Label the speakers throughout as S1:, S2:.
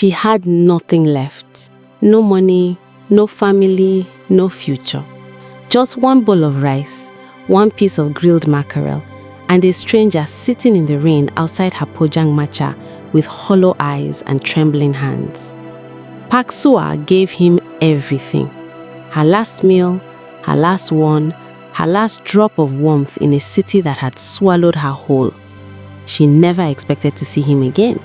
S1: She had nothing left. No money, no family, no future. Just one bowl of rice, one piece of grilled mackerel, and a stranger sitting in the rain outside her pojangmacha with hollow eyes and trembling hands. Park Soo-Ah gave him everything. Her last meal, her last one, her last drop of warmth in a city that had swallowed her whole. She never expected to see him again.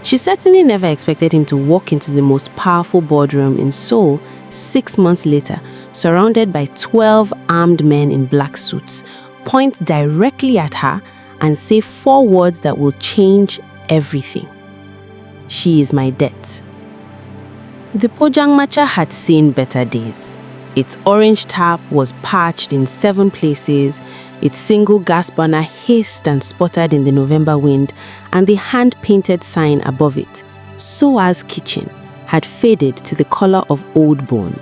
S1: She certainly never expected him to walk into the most powerful boardroom in Seoul 6 months later, surrounded by 12 armed men in black suits, point directly at her and say 4 words that will change everything. She is my debt. The pojangmacha had seen better days. Its orange tap was patched in 7 places, its single gas burner hissed and sputtered in the November wind, and the hand-painted sign above it, Soo-Ah's Kitchen, had faded to the color of old bone.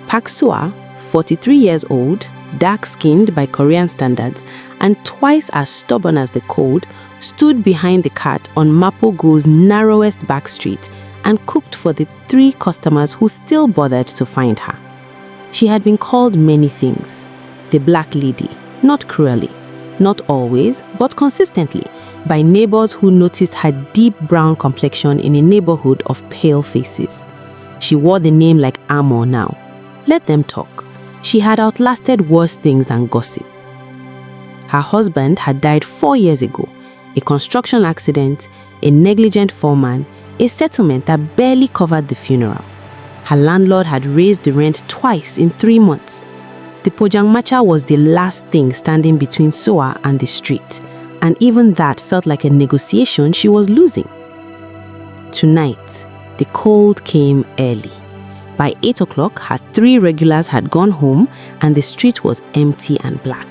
S1: Park Soo-Ah, 43 years old, dark-skinned by Korean standards, and twice as stubborn as the cold, stood behind the cart on Mapo-gu's narrowest back street and cooked for the 3 customers who still bothered to find her. She had been called many things. The Black Lady, not cruelly, not always, but consistently, by neighbors who noticed her deep brown complexion in a neighborhood of pale faces. She wore the name like armor now. Let them talk. She had outlasted worse things than gossip. Her husband had died 4 years ago. A construction accident, a negligent foreman, a settlement that barely covered the funeral. Her landlord had raised the rent twice in 3 months. The pojangmacha was the last thing standing between Soo-Ah and the street, and even that felt like a negotiation she was losing. Tonight, the cold came early. By 8 o'clock, her 3 regulars had gone home and the street was empty and black.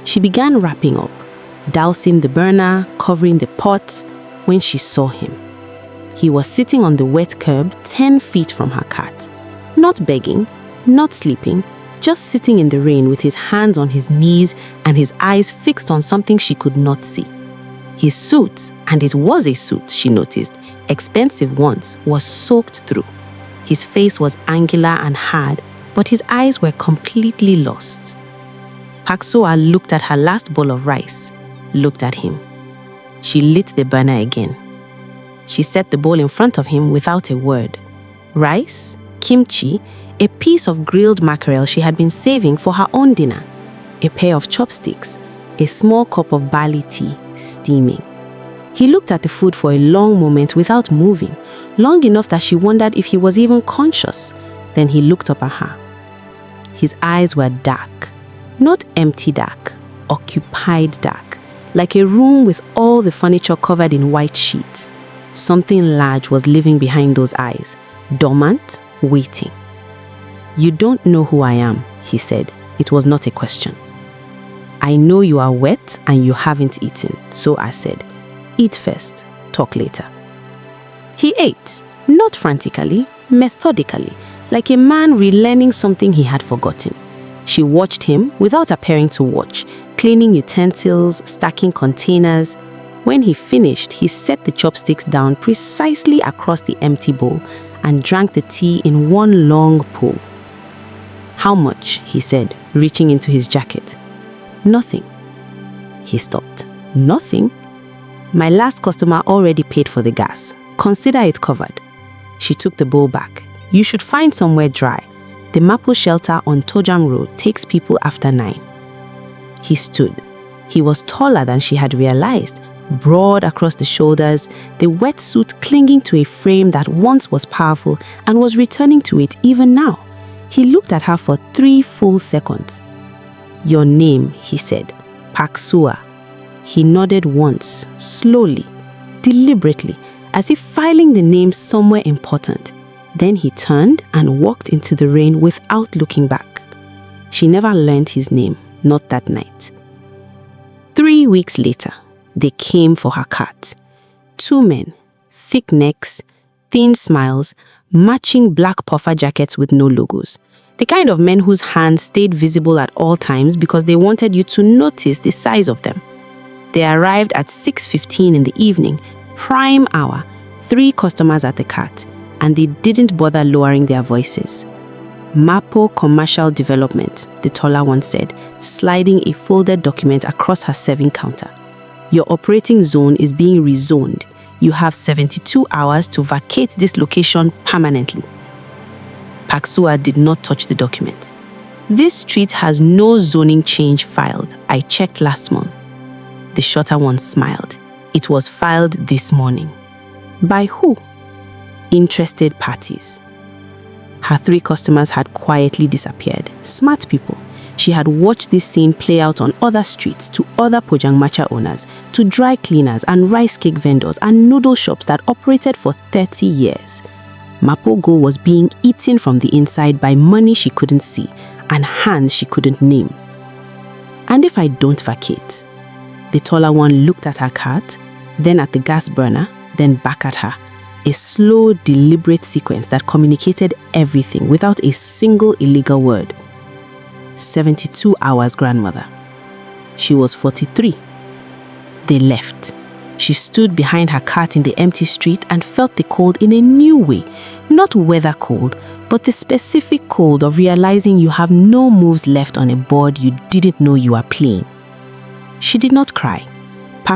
S1: She began wrapping up, dousing the burner, covering the pot, when she saw him. He was sitting on the wet curb 10 feet from her cart. Not begging, not sleeping, just sitting in the rain with his hands on his knees and his eyes fixed on something she could not see. His suit, and it was a suit, she noticed, expensive once, was soaked through. His face was angular and hard, but his eyes were completely lost. Park Soo-Ah looked at her last bowl of rice, looked at him. She lit the burner again. She set the bowl in front of him without a word. Rice, kimchi, a piece of grilled mackerel she had been saving for her own dinner, a pair of chopsticks, a small cup of barley tea steaming. He looked at the food for a long moment without moving, long enough that she wondered if he was even conscious. Then he looked up at her. His eyes were dark, not empty dark, occupied dark, like a room with all the furniture covered in white sheets. Something large was living behind those eyes, dormant, waiting. "You don't know who I am," he said. It was not a question. "I know you are wet and you haven't eaten," so I said. "Eat first, talk later." He ate, not frantically, methodically, like a man relearning something he had forgotten. She watched him without appearing to watch, cleaning utensils, stacking containers. When he finished, he set the chopsticks down precisely across the empty bowl and drank the tea in one long pull. "How much?" he said, reaching into his jacket. "Nothing." He stopped. "Nothing? My last customer already paid for the gas. Consider it covered." She took the bowl back. "You should find somewhere dry. The Mapo shelter on Tojang Road takes people after 9. He stood. He was taller than she had realized, broad across the shoulders, the wetsuit clinging to a frame that once was powerful and was returning to it even now. He looked at her for 3 full seconds. "Your name," he said. "Park Soo-Ah." He nodded once, slowly, deliberately, as if filing the name somewhere important. Then he turned and walked into the rain without looking back. She never learned his name, not that night. 3 weeks later, they came for her cart. 2 men, thick necks, thin smiles, matching black puffer jackets with no logos. The kind of men whose hands stayed visible at all times because they wanted you to notice the size of them. They arrived at 6:15 in the evening, prime hour, 3 customers at the cart, and they didn't bother lowering their voices. Mapo Commercial Development, the taller one said, sliding a folded document across her serving counter. Your operating zone is being rezoned. You have 72 hours to vacate this location permanently. Soo-Ah did not touch the document. This street has no zoning change filed. I checked last month. The shorter one smiled. It was filed this morning. By who? Interested parties. Her 3 customers had quietly disappeared. Smart people. She had watched this scene play out on other streets, to other pojangmacha owners, to dry cleaners and rice cake vendors and noodle shops that operated for 30 years. Mapo-gu was being eaten from the inside by money she couldn't see and hands she couldn't name. And if I don't vacate? The taller one looked at her cart, then at the gas burner, then back at her. A slow, deliberate sequence that communicated everything without a single illegal word. 72 hours, grandmother. She was 43. They left. She stood behind her cart in the empty street and felt the cold in a new way. Not weather cold, but the specific cold of realizing you have no moves left on a board you didn't know you were playing. She did not cry.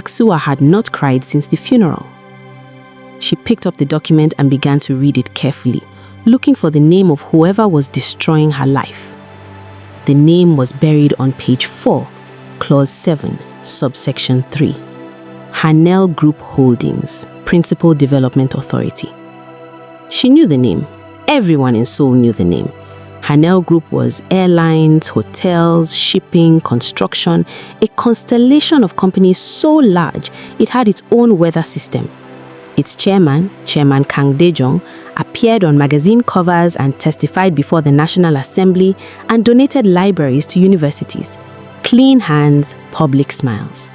S1: Soo-Ah had not cried since the funeral. She picked up the document and began to read it carefully, looking for the name of whoever was destroying her life. The name was buried on page 4, clause 7, subsection 3. Hanel Group Holdings, Principal Development Authority. She knew the name. Everyone in Seoul knew the name. Hanel Group was airlines, hotels, shipping, construction, a constellation of companies so large it had its own weather system. Its chairman, Chairman Kang Dae-jung, appeared on magazine covers and testified before the National Assembly and donated libraries to universities. Clean hands, public smiles.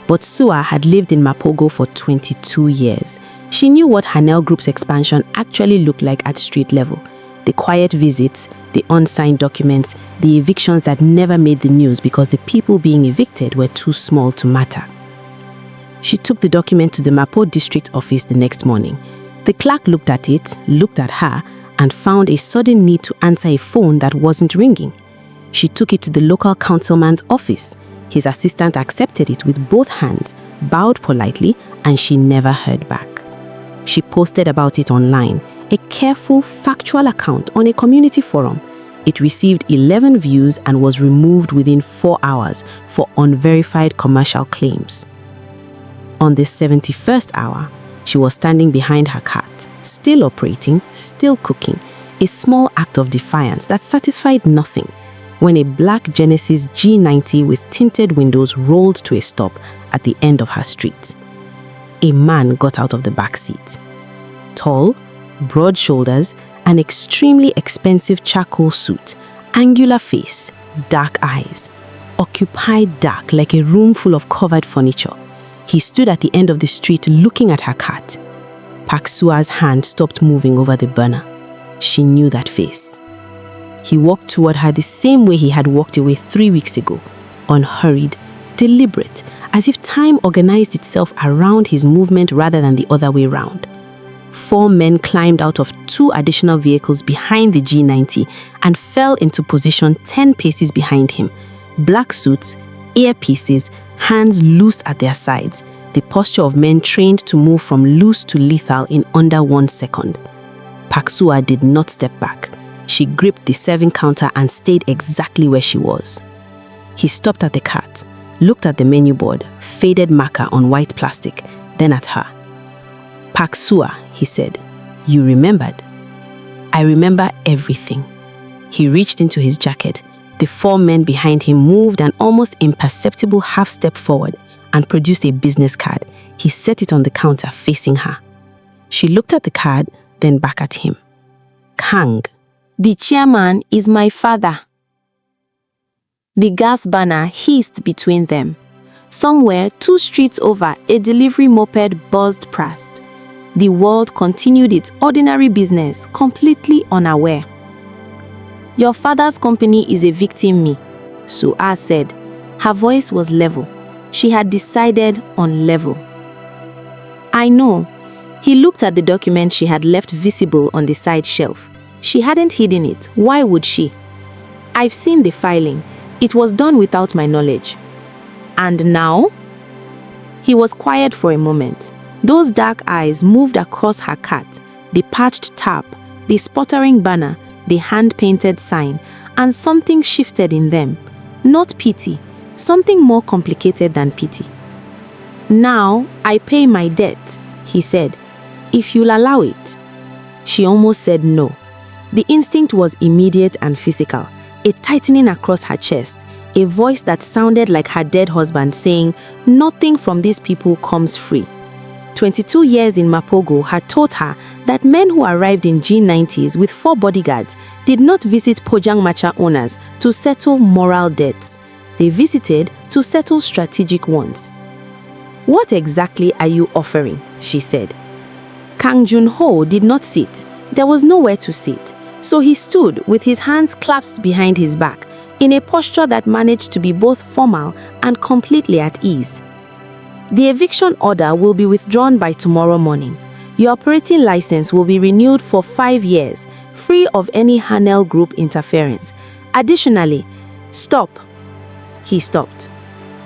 S1: But Soo-Ah had lived in Mapo-gu for 22 years. She knew what Hanel Group's expansion actually looked like at street level. The quiet visits, the unsigned documents, the evictions that never made the news because the people being evicted were too small to matter. She took the document to the Mapo district office the next morning. The clerk looked at it, looked at her, and found a sudden need to answer a phone that wasn't ringing. She took it to the local councilman's office. His assistant accepted it with both hands, bowed politely, and she never heard back. She posted about it online, a careful, factual account on a community forum. It received 11 views and was removed within 4 hours for unverified commercial claims. On the 71st hour, she was standing behind her cart, still operating, still cooking, a small act of defiance that satisfied nothing, when a black Genesis G90 with tinted windows rolled to a stop at the end of her street. A man got out of the back seat. Tall, broad shoulders, an extremely expensive charcoal suit, angular face, dark eyes, occupied dark like a room full of covered furniture. He stood at the end of the street looking at her cart. Soo-Ah's hand stopped moving over the burner. She knew that face. He walked toward her the same way he had walked away 3 weeks ago, unhurried, deliberate, as if time organized itself around his movement rather than the other way round. 4 men climbed out of 2 additional vehicles behind the G90 and fell into position 10 paces behind him. Black suits, earpieces, hands loose at their sides, the posture of men trained to move from loose to lethal in under 1 second. Soo-Ah did not step back. She gripped the serving counter and stayed exactly where she was. He stopped at the cart, looked at the menu board, faded marker on white plastic, then at her. Soo-Ah, he said, you remembered. I remember everything. He reached into his jacket. The 4 men behind him moved an almost imperceptible half-step forward and produced a business card. He set it on the counter facing her. She looked at the card, then back at him. Kang. The chairman is my father. The gas burner hissed between them. Somewhere 2 streets over, a delivery moped buzzed past. The world continued its ordinary business, completely unaware. Your father's company is evicting me, Soo-Ah said. Her voice was level. She had decided on level. I know.
S2: He looked at the document she had left visible on the side shelf. She hadn't hidden it. Why would she? I've seen the filing. It was done without my knowledge. And now? He was quiet for a moment. Those dark eyes moved across her cat, the patched tarp, the sputtering banner, the hand-painted sign, and something shifted in them. Not pity, something more complicated than pity. Now, I pay my debt, he said, if you'll allow it. She almost said no. The instinct was immediate and physical, a tightening across her chest, a voice that sounded like her dead husband saying, nothing from these people comes free. 22 years in Mapo-gu had taught her that men who arrived in G90s with 4 bodyguards did not visit Pojangmacha owners to settle moral debts. They visited to settle strategic ones. What exactly are you offering? She said. Kang Jun-ho did not sit. There was nowhere to sit. So he stood with his hands clasped behind his back in a posture that managed to be both formal and completely at ease. The eviction order will be withdrawn by tomorrow morning. Your operating license will be renewed for 5 years, free of any Hanel Group interference. Additionally, stop. He stopped.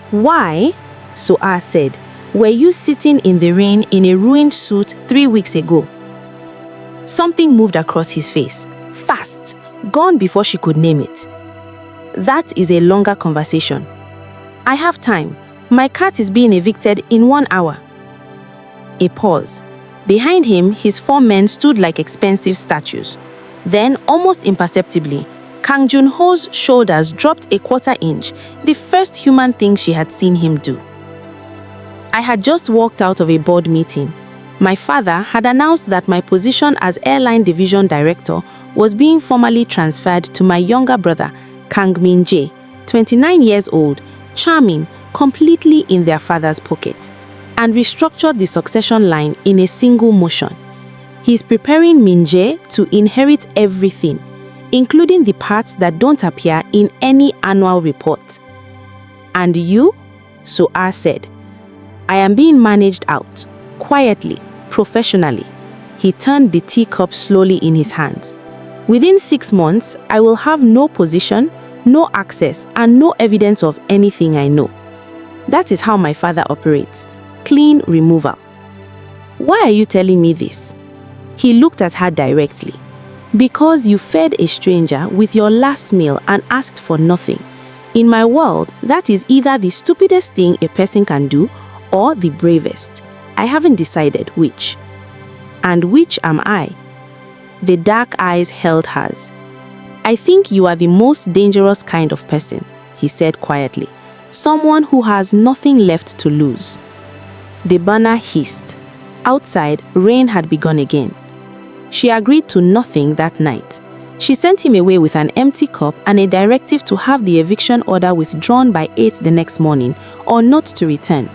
S2: Why? Soo-Ah said. Were you sitting in the rain in a ruined suit 3 weeks ago? Something moved across his face. Fast. Gone before she could name it. That is a longer conversation. I have time. My cat is being evicted in 1 hour. A pause. Behind him, his 4 men stood like expensive statues. Then, almost imperceptibly, Kang Jun-ho's shoulders dropped a 1/4 inch, the first human thing she had seen him do. I had just walked out of a board meeting. My father had announced that my position as airline division director was being formally transferred to my younger brother, Kang Min-jae, 29 years old, charming, completely in their father's pocket, and restructured the succession line in a single motion. He is preparing Min-jae to inherit everything, including the parts that don't appear in any annual report. And you? Soo-Ah said. I am being managed out, quietly, professionally. He turned the teacup slowly in his hands. Within 6 months, I will have no position, no access, and no evidence of anything I know. That is how my father operates. Clean removal. Why are you telling me this? He looked at her directly. Because you fed a stranger with your last meal and asked for nothing. In my world, that is either the stupidest thing a person can do or the bravest. I haven't decided which. And which am I? The dark eyes held hers. I think you are the most dangerous kind of person, he said quietly. Someone who has nothing left to lose. The banner hissed. Outside, rain had begun again. She agreed to nothing that night. She sent him away with an empty cup and a directive to have the eviction order withdrawn by 8 the next morning or not to return.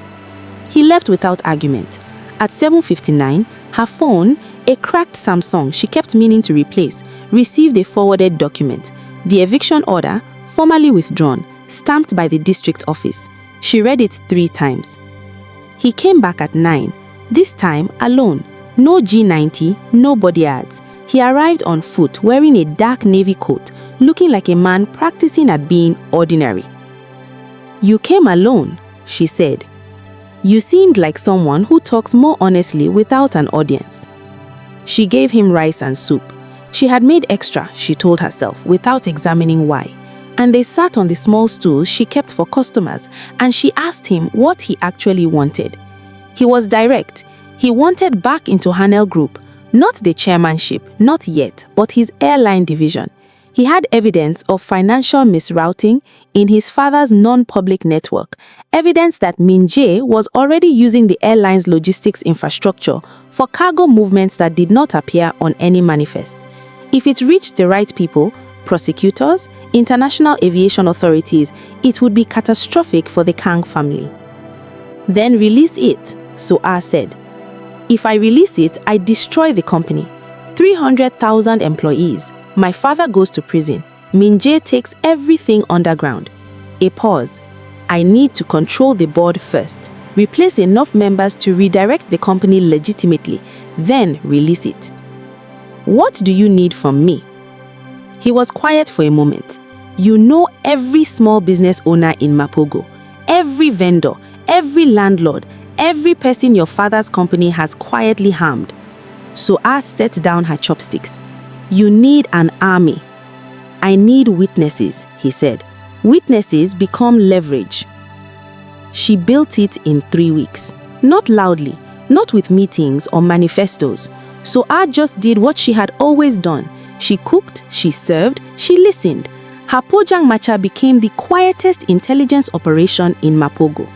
S2: He left without argument. At 7:59, her phone, a cracked Samsung she kept meaning to replace, received a forwarded document. The eviction order, formally withdrawn, stamped by the district office. She read it 3 times. He came back at 9, this time alone. No G90, no bodyguards. He arrived on foot wearing a dark navy coat, looking like a man practicing at being ordinary. You came alone, she said. You seemed like someone who talks more honestly without an audience. She gave him rice and soup. She had made extra, she told herself, without examining why. And they sat on the small stools she kept for customers, and she asked him what he actually wanted. He was direct. He wanted back into Hanel Group, not the chairmanship, not yet, but his airline division. He had evidence of financial misrouting in his father's non-public network, evidence that Min-jae was already using the airline's logistics infrastructure for cargo movements that did not appear on any manifest. If it reached the right people, prosecutors, international aviation authorities, it would be catastrophic for the Kang family. Then release it, Soo-Ah said. If I release it, I destroy the company. 300,000 employees. My father goes to prison. Min-jae takes everything underground. A pause. I need to control the board first. Replace enough members to redirect the company legitimately. then release it. What do you need from me? He was quiet for a moment. You know every small business owner in Mapo-gu, every vendor, every landlord, every person your father's company has quietly harmed. Soo-Ah set down her chopsticks. You need an army. I need witnesses, he said. Witnesses become leverage. She built it in 3 weeks. Not loudly, not with meetings or manifestos. Soo-Ah just did what she had always done. She cooked, she served, she listened. Her Pojang Macha became the quietest intelligence operation in Mapo-gu.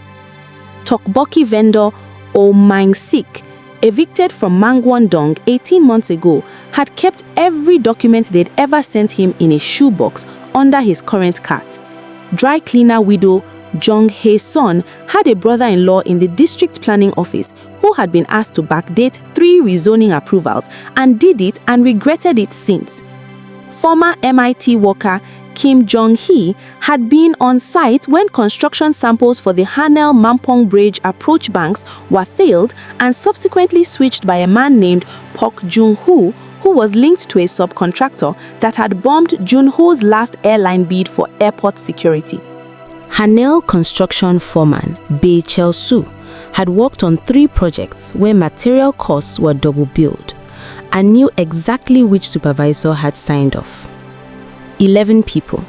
S2: Tokboki vendor Oh Mang Sik, evicted from Mangwon-dong 18 months ago, had kept every document they'd ever sent him in a shoebox under his current cart. Dry cleaner widow Jong Hae-son had a brother-in-law in the district planning office who had been asked to backdate 3 rezoning approvals and did it and regretted it since. Former MIT worker Kim Jong-hee had been on site when construction samples for the Hanel-Mampong Bridge approach banks were failed and subsequently switched by a man named Park Jung-hoo, who was linked to a subcontractor that had bombed Jun-ho's last airline bid for airport security. Hanel construction foreman Bae Chel-soo had worked on 3 projects where material costs were double billed and knew exactly which supervisor had signed off. 11 people,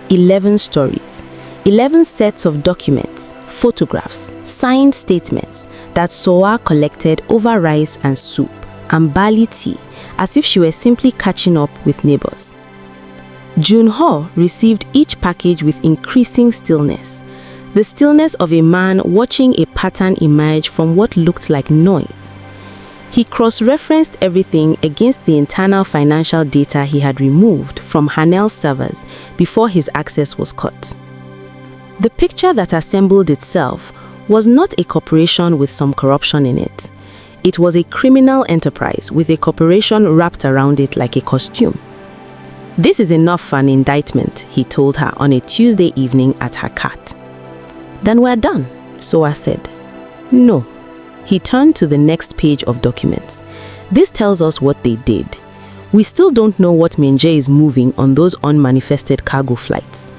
S2: 11 stories, 11 sets of documents, photographs, signed statements that Soo-Ah collected over rice and soup and barley tea as if she were simply catching up with neighbors. Jun-ho received each package with increasing stillness, the stillness of a man watching a pattern emerge from what looked like noise. He cross-referenced everything against the internal financial data he had removed from Hanel's servers before his access was cut. The picture that assembled itself was not a corporation with some corruption in it. It was a criminal enterprise with a corporation wrapped around it like a costume. This is enough for an indictment, he told her on a Tuesday evening at her cart. Then we're done, Soo-Ah said. No. He turned to the next page of documents. This tells us what they did. We still don't know what Min-jae is moving on those unmanifested cargo flights.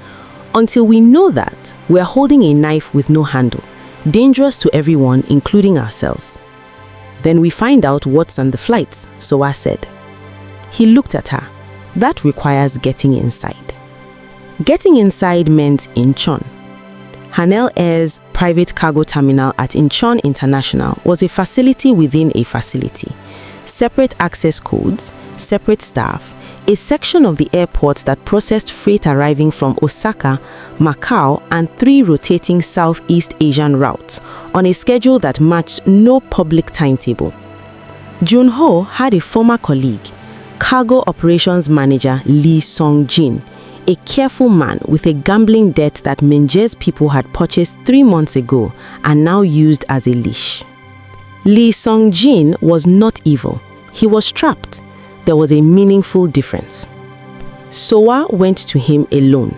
S2: Until we know that, we're holding a knife with no handle, dangerous to everyone, including ourselves. Then we find out what's on the flights, Soo-Ah said. He looked at her. That requires getting inside. Getting inside meant Incheon. Hanel Air's private cargo terminal at Incheon International was a facility within a facility. Separate access codes, separate staff, a section of the airport that processed freight arriving from Osaka, Macau, and 3 rotating Southeast Asian routes on a schedule that matched no public timetable. Jun-ho had a former colleague, Cargo Operations Manager Lee Sung-jin, a careful man with a gambling debt that Min-jae's people had purchased 3 months ago and now used as a leash. Lee Sung-jin was not evil. He was trapped. There was a meaningful difference. Soo-Ah went to him alone.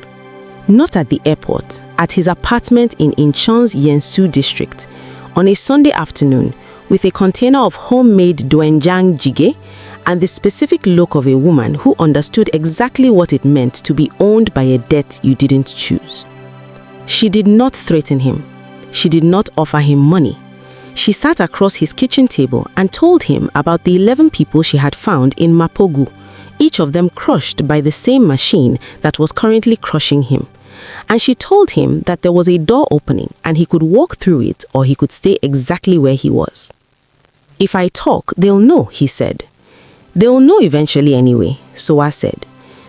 S2: Not at the airport, at his apartment in Incheon's Yensu district, on a Sunday afternoon, with a container of homemade doenjang jjigae and the specific look of a woman who understood exactly what it meant to be owned by a debt you didn't choose. She did not threaten him. She did not offer him money. She sat across his kitchen table and told him about the 11 people she had found in Mapo-gu, each of them crushed by the same machine that was currently crushing him. And she told him that there was a door opening and he could walk through it or he could stay exactly where he was. If I talk, they'll know, he said. They'll know eventually anyway, Soo-Ah said.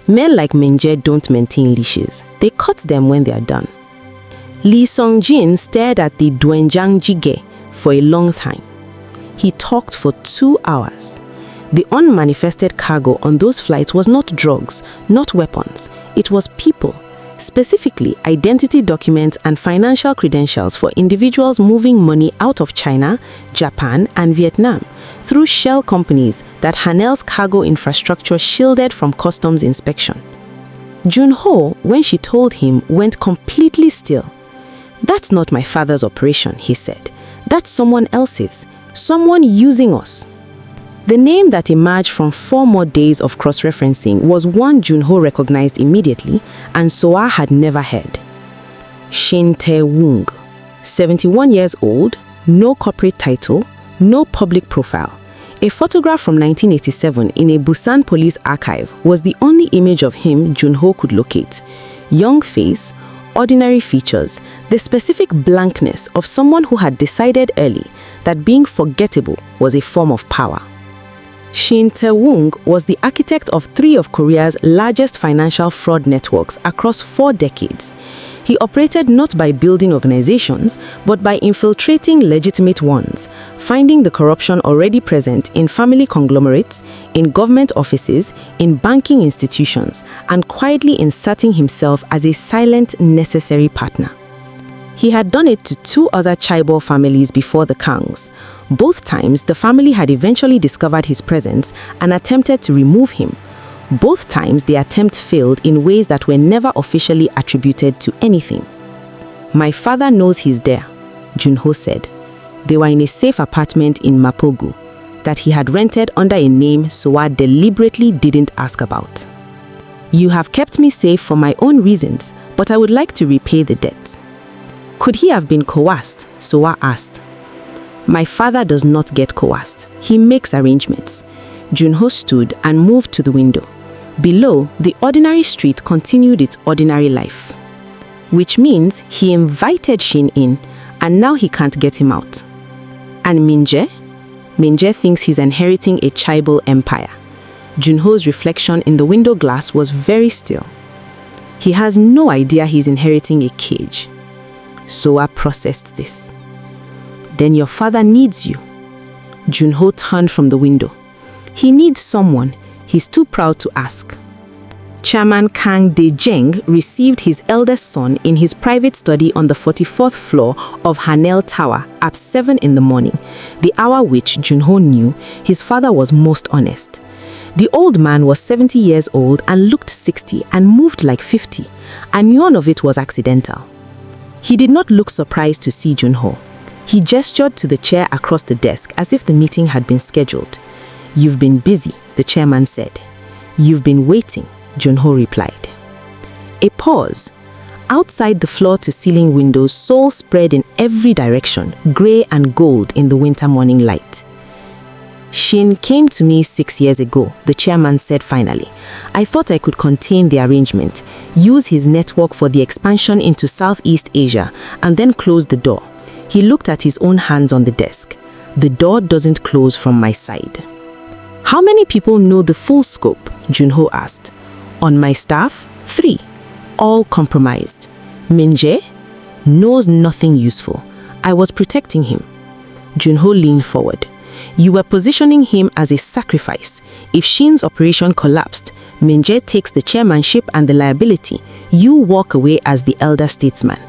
S2: Men like Min-jae don't maintain leashes. They cut them when they are done. Lee Sung-jin stared at the doenjang jjigae for a long time. He talked for 2 hours. The unmanifested cargo on those flights was not drugs, not weapons. It was people, specifically identity documents and financial credentials for individuals moving money out of China, Japan, and Vietnam through shell companies that Hanel's cargo infrastructure shielded from customs inspection. Jun-ho, when she told him, went completely still. That's not my father's operation, he said. That's someone else's. Someone using us. The name that emerged from 4 more days of cross-referencing was one Junho recognized immediately and Soo-Ah had never heard. Shin Tae-woong, 71 years old, no corporate title, no public profile. A photograph from 1987 in a Busan police archive was the only image of him Junho could locate. Young face, ordinary features, the specific blankness of someone who had decided early that being forgettable was a form of power. Shin Tae-woong was the architect of 3 of Korea's largest financial fraud networks across 4 decades. He operated not by building organizations, but by infiltrating legitimate ones, finding the corruption already present in family conglomerates, in government offices, in banking institutions, and quietly inserting himself as a silent, necessary partner. He had done it to 2 other Chaebol families before the Kangs. Both times, the family had eventually discovered his presence and attempted to remove him. Both times, the attempt failed in ways that were never officially attributed to anything. "My father knows he's there," Junho said. They were in a safe apartment in Mapo-gu that he had rented under a name Soo-Ah deliberately didn't ask about. "You have kept me safe for my own reasons, but I would like to repay the debt." "Could he have been coerced?" Soo-Ah asked. "My father does not get coerced. He makes arrangements." Junho stood and moved to the window. Below, the ordinary street continued its ordinary life. Which means he invited Shin in, and now he can't get him out. And Minjae? Minjae thinks he's inheriting a Chaebol empire. Junho's reflection in the window glass was very still. He has no idea he's inheriting a cage. Soo-Ah processed this. "Then your father needs you." Junho turned from the window. "He needs someone. He's too proud to ask." Chairman Kang Dae-jeng received his eldest son in his private study on the 44th floor of Hanel Tower at 7 in the morning, the hour which Junho knew his father was most honest. The old man was 70 years old and looked 60 and moved like 50, and none of it was accidental. He did not look surprised to see Junho. He gestured to the chair across the desk as if the meeting had been scheduled. "You've been busy," the chairman said. "You've been waiting," Junho replied. A pause. Outside the floor-to-ceiling windows, Seoul spread in every direction, grey and gold in the winter morning light. "Shin came to me 6 years ago," the chairman said finally. "I thought I could contain the arrangement, use his network for the expansion into Southeast Asia, and then close the door." He looked at his own hands on the desk. "The door doesn't close from my side." "How many people know the full scope?" Junho asked. "On my staff, 3, all compromised. Minjae knows nothing useful. I was protecting him." Junho leaned forward. "You were positioning him as a sacrifice. If Shin's operation collapsed, Minjae takes the chairmanship and the liability. You walk away as the elder statesman."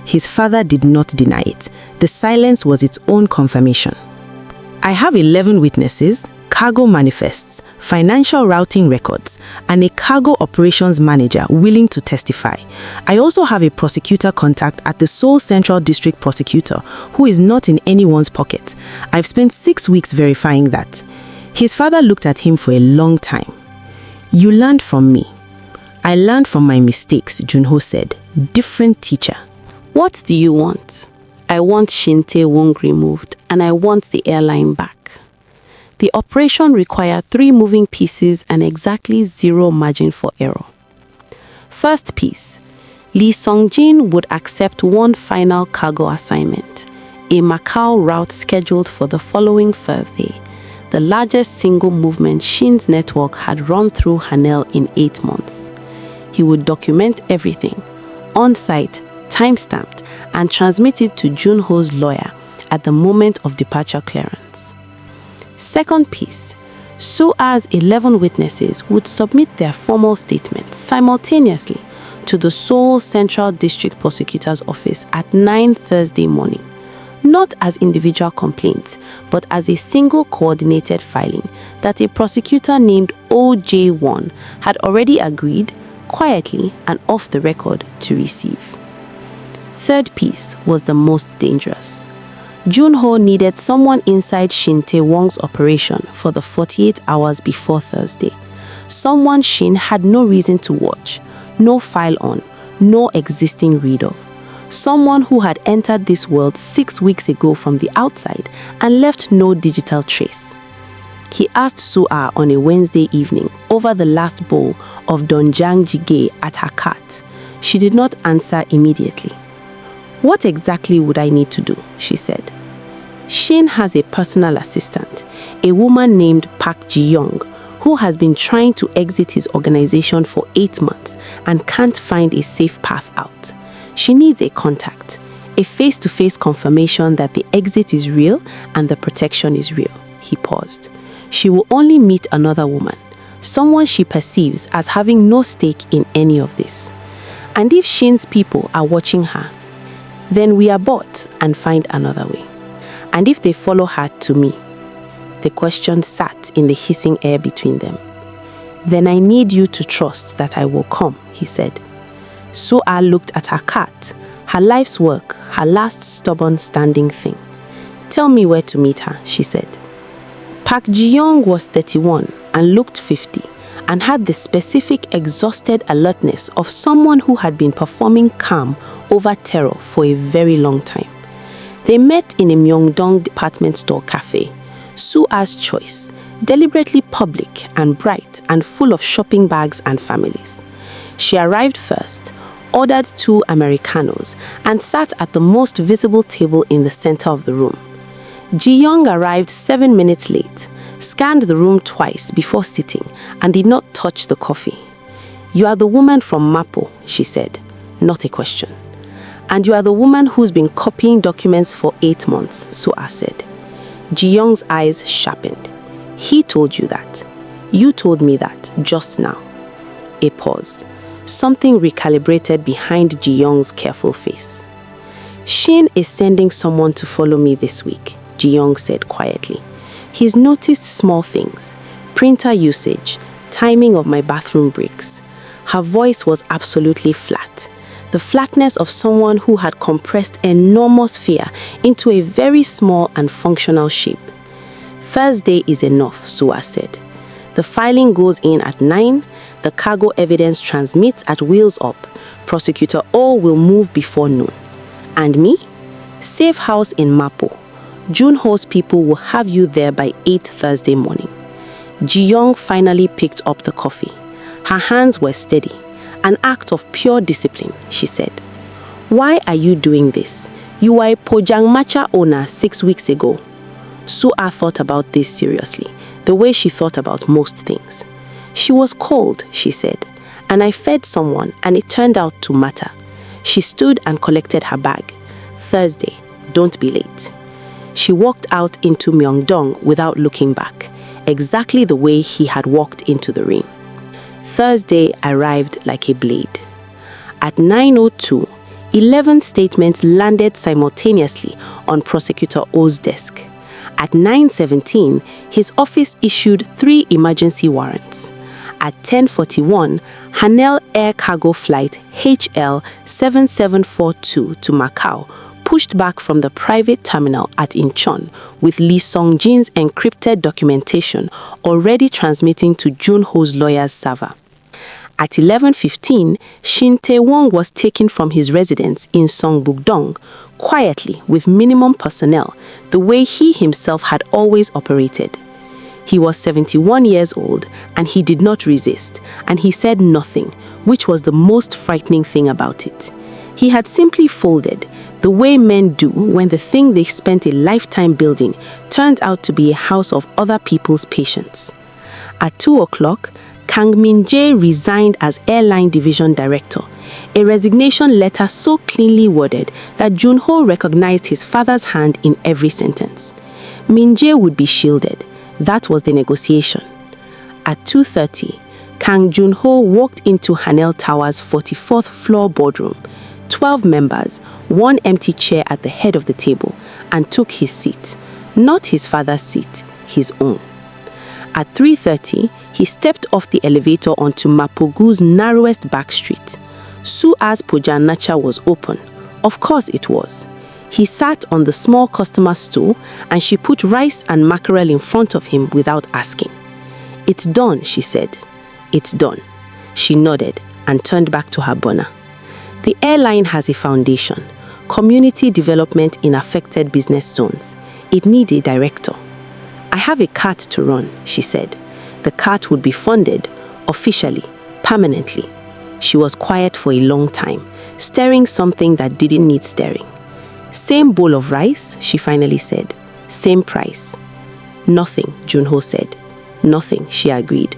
S2: His father did not deny it. The silence was its own confirmation. "I have 11 witnesses, cargo manifests, financial routing records, and a cargo operations manager willing to testify. I also have a prosecutor contact at the Seoul Central District Prosecutor who is not in anyone's pocket. I've spent 6 weeks verifying that." His father looked at him for a long time. "You learned from me." "I learned from my mistakes," Junho said. "Different teacher."
S1: What do you want? I want Shin Tae-woong removed, and I want the airline back. The operation required 3 moving pieces and exactly 0 margin for error. First piece, Lee Sung-jin would accept one final cargo assignment, a Macau route scheduled for the following Thursday, the largest single movement Shin's network had run through Hanel in 8 months. He would document everything, on-site, time-stamped, and transmitted to Junho's lawyer at the moment of departure clearance. Second piece, Soo-Ah's 11 witnesses would submit their formal statements simultaneously to the Seoul Central District Prosecutor's Office at 9 Thursday morning, not as individual complaints, but as a single coordinated filing that a prosecutor named OJ1 had already agreed, quietly and off the record, to receive. Third piece was the most dangerous.
S2: Junho needed someone inside Shin Tae-wong's operation for the 48 hours before Thursday. Someone Shin had no reason to watch, no file on, no existing read of. Someone who had entered this world 6 weeks ago from the outside and left no digital trace. He asked Soo-Ah on a Wednesday evening over the last bowl of doenjang jjigae at her cart. She did not answer immediately. "What exactly would I need to do?" she said. Shin has a personal assistant, a woman named Park Ji-young, who has been trying to exit his organization for 8 months and can't find a safe path out. She needs a contact, a face-to-face confirmation that the exit is real and the protection is real. He paused. She will only meet another woman, someone she perceives as having no stake in any of this. And if Shin's people are watching her, then we abort and find another way. And if they follow her to me, the question sat in the hissing air between them. "Then I need you to trust that I will come," he said. Soo-Ah looked at her cat, her life's work, her last stubborn standing thing. "Tell me where to meet her," she said. Park Ji-young was 31 and looked 50 and had the specific exhausted alertness of someone who had been performing calm over terror for a very long time. They met in a Myeongdong department store cafe, Soo-ah's choice, deliberately public and bright and full of shopping bags and families. She arrived first, ordered 2 Americanos, and sat at the most visible table in the center of the room. Ji-young arrived 7 minutes late, scanned the room twice before sitting, and did not touch the coffee. "You are the woman from Mapo," she said, not a question. "And you are the woman who's been copying documents for 8 months, Soo-ah said. Ji-young's eyes sharpened. "He told you that. You told me that just now." A pause. Something recalibrated behind Ji-young's careful face. "Shin is sending someone to follow me this week," Ji-young said quietly. "He's noticed small things, printer usage, timing of my bathroom breaks." Her voice was absolutely flat, the flatness of someone who had compressed enormous fear into a very small and functional shape. "Thursday is enough," Soo-ah said. "The filing goes in at 9, the cargo evidence transmits at wheels up. Prosecutor O will move before noon. And me? Safe house in Mapo. Junho's people will have you there by 8 Thursday morning." Ji-young finally picked up the coffee. Her hands were steady, an act of pure discipline, she said. "Why are you doing this? You were a Pojangmacha owner 6 weeks ago." Soo-ah thought about this seriously, the way she thought about most things. "She was cold," she said, "and I fed someone and it turned out to matter." She stood and collected her bag. "Thursday, don't be late." She walked out into Myeongdong without looking back, exactly the way he had walked into the rain. Thursday arrived like a blade. At 9:02, 11 statements landed simultaneously on Prosecutor O's desk. At 9:17, his office issued 3 emergency warrants. At 10:41, Hanel Air Cargo Flight HL7742 to Macau pushed back from the private terminal at Incheon with Lee Sung-jin's encrypted documentation already transmitting to Junho's lawyer's server. At 11:15, Shin Tae-wong was taken from his residence in Songbuk-dong, quietly with minimum personnel, the way he himself had always operated. He was 71 years old, and he did not resist, and he said nothing, which was the most frightening thing about it. He had simply folded, the way men do when the thing they spent a lifetime building turned out to be a house of other people's patience. At 2 o'clock, Kang Min-jae resigned as airline division director, a resignation letter so cleanly worded that Junho recognized his father's hand in every sentence. Min-jae would be shielded. That was the negotiation. At 2:30, Kang Junho walked into Hanel Tower's 44th floor boardroom, 12 members, 1 empty chair at the head of the table, and took his seat. Not his father's seat, his own. At 3:30, he stepped off the elevator onto Mapo-gu's narrowest back street. Soo-ah's Pojanacha was open. Of course it was. He sat on the small customer's stool and she put rice and mackerel in front of him without asking. "It's done," she said. "It's done." She nodded and turned back to her burner. The airline has a foundation, community development in affected business zones. It needs a director. "I have a cart to run," she said. The cart would be funded, officially, permanently. She was quiet for a long time, stirring something that didn't need stirring. "Same bowl of rice," she finally said. "Same price." "Nothing," Junho said. "Nothing," she agreed.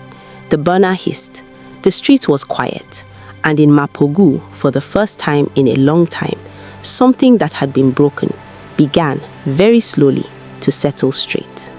S2: The burner hissed. The street was quiet, and in Mapo-gu, for the first time in a long time, something that had been broken began, very slowly, to settle straight.